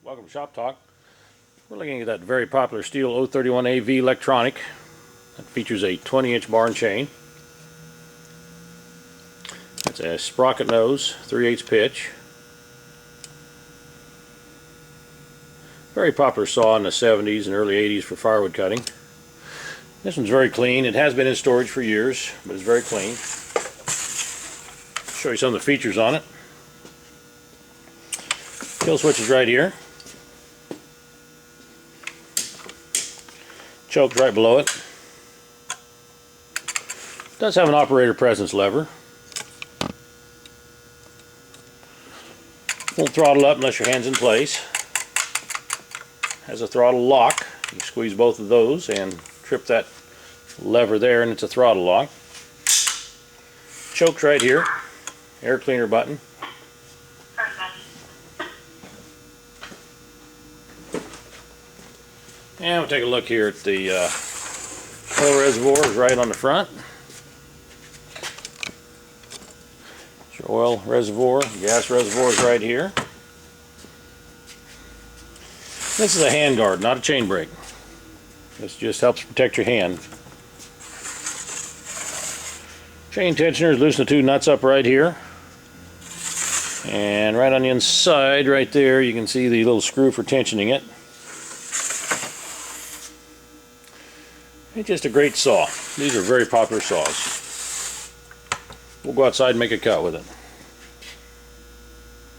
Welcome to Shop Talk. We're looking at that very popular stihl 031AV electronic that features a 20-inch bar and chain. It's a sprocket nose, 3/8 pitch. Very popular saw in the 70s and early 80s for firewood cutting. This one's very clean. It has been in storage for years, but it's very clean. Show you some of the features on it. Kill switch is right here. Choke's right below it. Does have an operator presence lever. Won't throttle up unless your hand's in place. Has a throttle lock. You squeeze both of those and trip that lever there and it's a throttle lock. Choke's right here. Air cleaner button. And we'll take a look here at the oil reservoir is right on the front. Your oil reservoir, gas reservoir is right here. This is a hand guard, not a chain brake. This just helps protect your hand. Chain tensioners, loosen the two nuts up right here. And right on the inside, right there, you can see the little screw for tensioning it. It's just a great saw. These are very popular saws. We'll go outside and make a cut with it.